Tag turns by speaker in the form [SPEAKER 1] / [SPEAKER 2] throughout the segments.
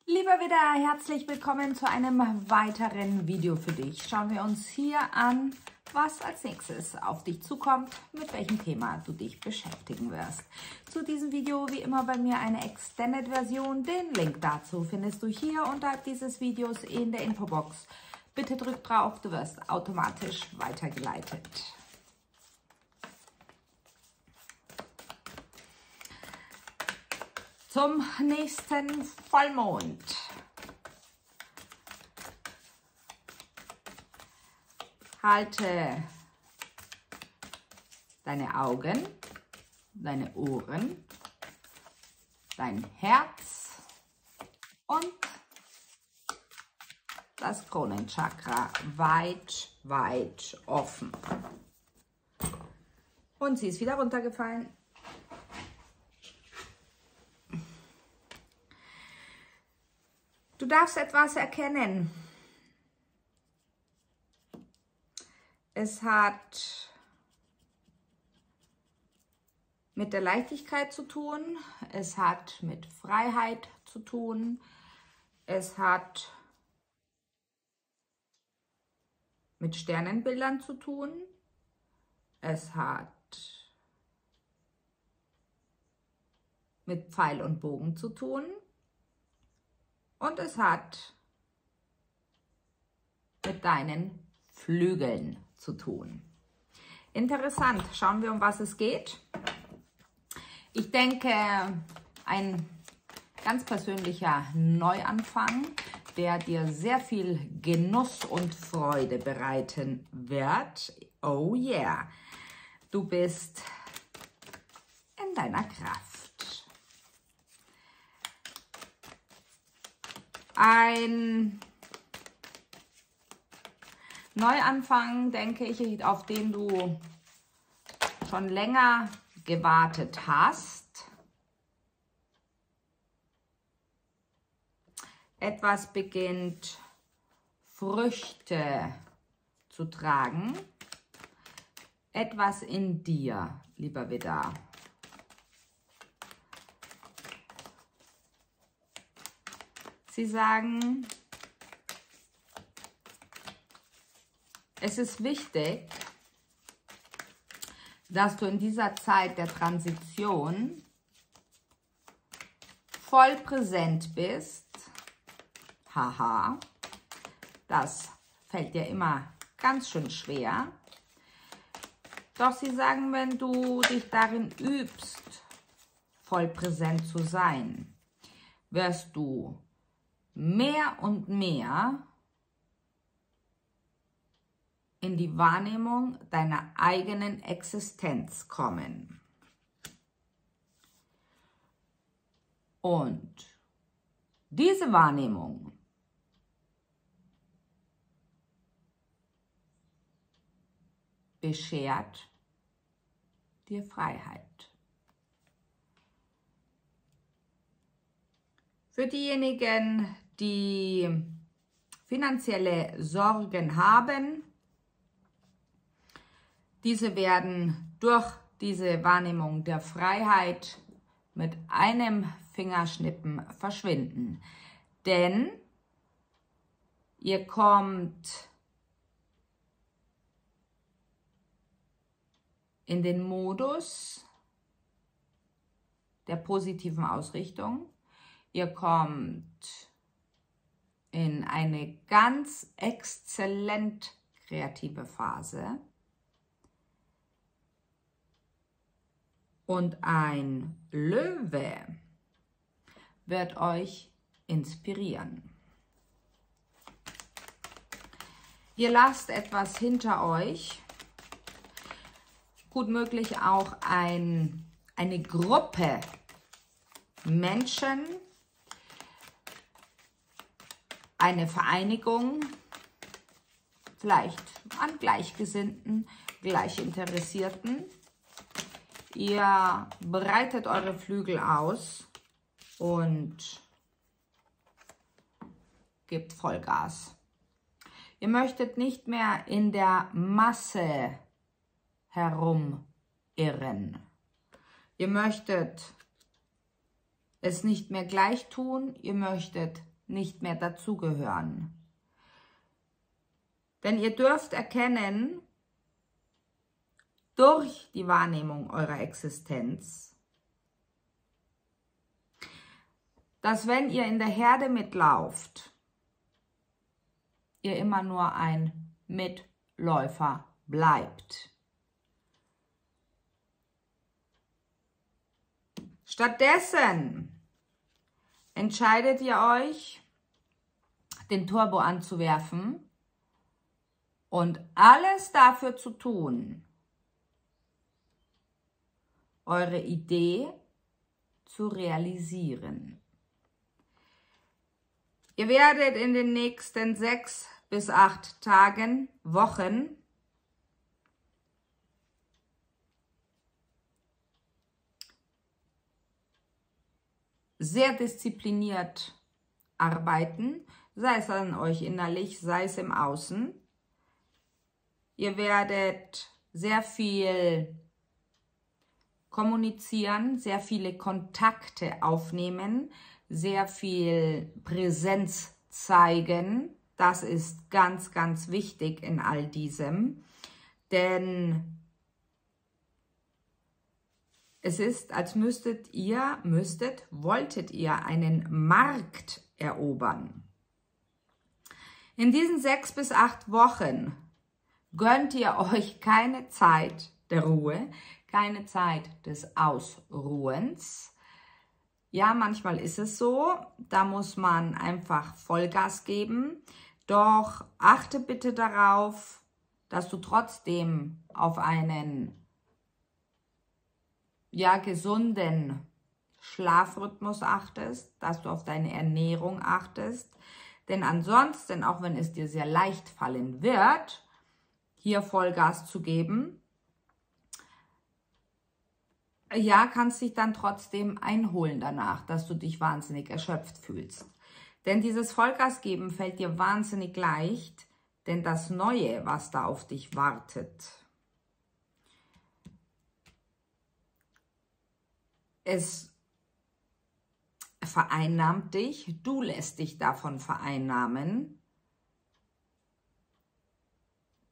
[SPEAKER 1] Lieber Widder, herzlich willkommen zu einem weiteren Video für dich. Schauen wir uns hier an, was als nächstes auf dich zukommt, mit welchem Thema du dich beschäftigen wirst. Zu diesem Video wie immer bei mir eine Extended-Version. Den Link dazu findest du hier unterhalb dieses Videos in der Infobox. Bitte drück drauf, du wirst automatisch weitergeleitet. Zum nächsten Vollmond. Halte deine Augen, deine Ohren, dein Herz und das Kronenchakra weit, weit offen. Und sie ist wieder runtergefallen. Du darfst etwas erkennen. Es hat mit der Leichtigkeit zu tun, es hat mit Freiheit zu tun, es hat mit Sternenbildern zu tun, es hat mit Pfeil und Bogen zu tun. Und es hat mit deinen Flügeln zu tun. Interessant. Schauen wir, um was es geht. Ich denke, ein ganz persönlicher Neuanfang, der dir sehr viel Genuss und Freude bereiten wird. Oh yeah. Du bist in deiner Kraft. Ein Neuanfang, denke ich, auf den du schon länger gewartet hast. Etwas beginnt Früchte zu tragen. Etwas in dir, lieber Widder. Sie sagen, es ist wichtig, dass du in dieser Zeit der Transition voll präsent bist. Haha, das fällt dir immer ganz schön schwer. Doch sie sagen, wenn du dich darin übst, voll präsent zu sein, wirst du mehr und mehr in die Wahrnehmung deiner eigenen Existenz kommen. Und diese Wahrnehmung beschert dir Freiheit. Für diejenigen, die finanzielle Sorgen haben, diese werden durch diese Wahrnehmung der Freiheit mit einem Fingerschnippen verschwinden. Denn ihr kommt in den Modus der positiven Ausrichtung. Ihr kommt in eine ganz exzellent kreative Phase und ein Löwe wird euch inspirieren. Ihr lasst etwas hinter euch, gut möglich auch eine Gruppe Menschen, eine Vereinigung, vielleicht an Gleichgesinnten, Gleichinteressierten. Ihr breitet eure Flügel aus und gebt Vollgas. Ihr möchtet nicht mehr in der Masse herumirren. Ihr möchtet es nicht mehr gleich tun, ihr möchtet nicht mehr dazugehören. Denn ihr dürft erkennen, durch die Wahrnehmung eurer Existenz, dass wenn ihr in der Herde mitlauft, ihr immer nur ein Mitläufer bleibt. Stattdessen entscheidet ihr euch, den Turbo anzuwerfen und alles dafür zu tun, eure Idee zu realisieren. Ihr werdet in den nächsten 6 bis 8 Tagen, Wochen sehr diszipliniert arbeiten, sei es an euch innerlich, sei es im Außen. Ihr werdet sehr viel kommunizieren, sehr viele Kontakte aufnehmen, sehr viel Präsenz zeigen. Das ist ganz, ganz wichtig in all diesem, denn es ist, als wolltet ihr einen Markt erobern. In diesen 6 bis 8 Wochen gönnt ihr euch keine Zeit der Ruhe, keine Zeit des Ausruhens. Ja, manchmal ist es so, da muss man einfach Vollgas geben. Doch achte bitte darauf, dass du trotzdem auf einen gesunden Schlafrhythmus achtest, dass du auf deine Ernährung achtest. Denn ansonsten, auch wenn es dir sehr leicht fallen wird, hier Vollgas zu geben, ja, kannst dich dann trotzdem einholen danach, dass du dich wahnsinnig erschöpft fühlst. Denn dieses Vollgas geben fällt dir wahnsinnig leicht, denn das Neue, was da auf dich wartet, es vereinnahmt dich, du lässt dich davon vereinnahmen.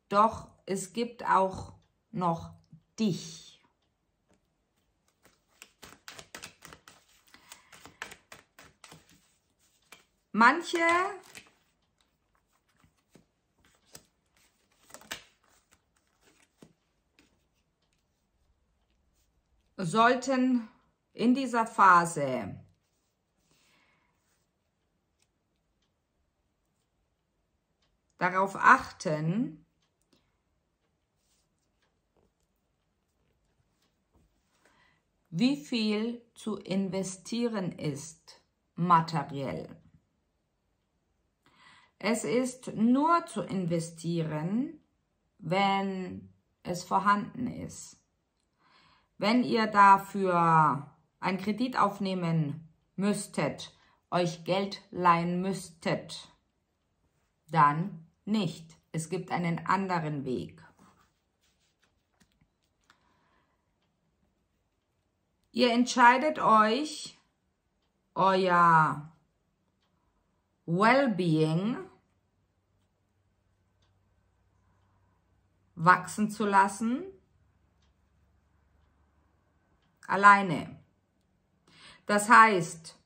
[SPEAKER 1] Doch es gibt auch noch dich. Manche sollten in dieser Phase darauf achten, wie viel zu investieren ist materiell. Es ist nur zu investieren, wenn es vorhanden ist. Wenn ihr dafür einen Kredit aufnehmen müsstet, euch Geld leihen müsstet, dann nicht. Es gibt einen anderen Weg. Ihr entscheidet euch, euer Wellbeing wachsen zu lassen, alleine. Das heißt,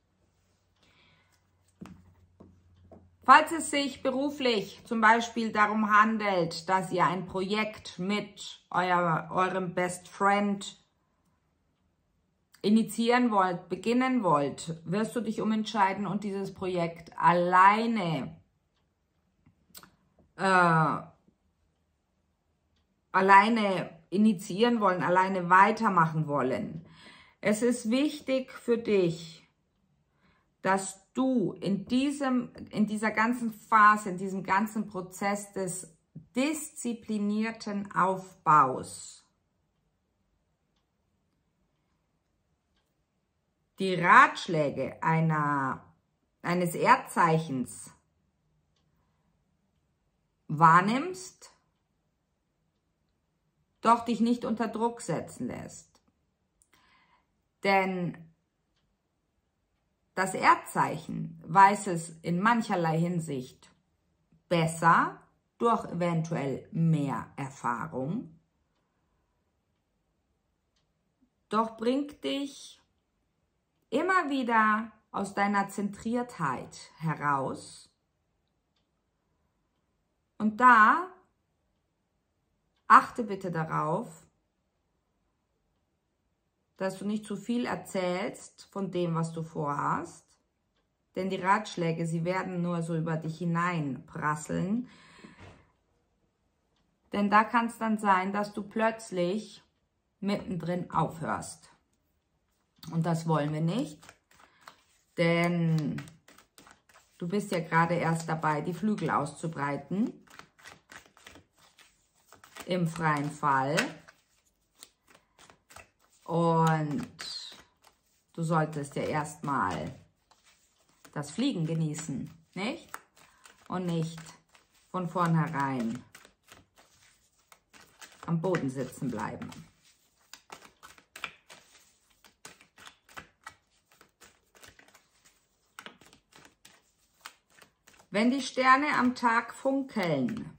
[SPEAKER 1] falls es sich beruflich zum Beispiel darum handelt, dass ihr ein Projekt mit eurem Best Friend initiieren wollt, beginnen wollt, wirst du dich umentscheiden und dieses Projekt alleine initiieren wollen, alleine weitermachen wollen. Es ist wichtig für dich, dass du in dieser ganzen Phase, in diesem ganzen Prozess des disziplinierten Aufbaus die Ratschläge eines Erdzeichens wahrnimmst, doch dich nicht unter Druck setzen lässt. Denn das Erdzeichen weiß es in mancherlei Hinsicht besser, durch eventuell mehr Erfahrung, doch bringt dich immer wieder aus deiner Zentriertheit heraus. Und da achte bitte darauf, dass du nicht zu viel erzählst von dem, was du vorhast. Denn die Ratschläge, sie werden nur so über dich hineinprasseln. Denn da kann es dann sein, dass du plötzlich mittendrin aufhörst. Und das wollen wir nicht. Denn du bist ja gerade erst dabei, die Flügel auszubreiten. Im freien Fall. Und du solltest ja erstmal das Fliegen genießen, nicht? Und nicht von vornherein am Boden sitzen bleiben. Wenn die Sterne am Tag funkeln,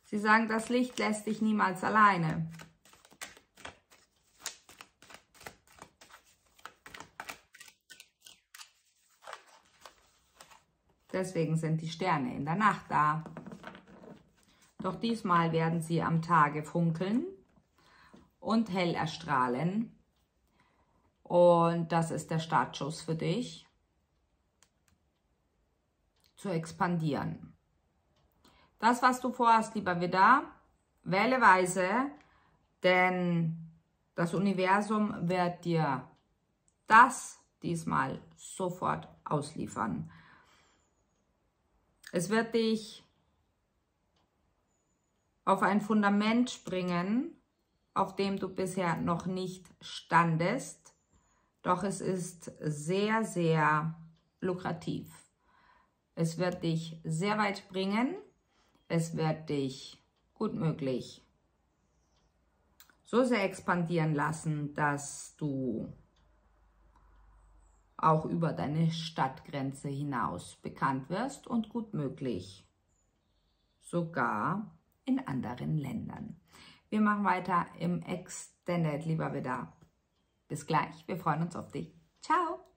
[SPEAKER 1] sie sagen, das Licht lässt dich niemals alleine. Deswegen sind die Sterne in der Nacht da. Doch diesmal werden sie am Tage funkeln und hell erstrahlen. Und das ist der Startschuss für dich, zu expandieren. Das, was du vorhast, lieber Widder, wähle weise, denn das Universum wird dir das diesmal sofort ausliefern. Es wird dich auf ein Fundament bringen, auf dem du bisher noch nicht standest, doch es ist sehr, sehr lukrativ. Es wird dich sehr weit bringen. Es wird dich gut möglich so sehr expandieren lassen, dass du auch über deine Stadtgrenze hinaus bekannt wirst und gut möglich sogar in anderen Ländern. Wir machen weiter im Extended, lieber Widder. Bis gleich, wir freuen uns auf dich. Ciao!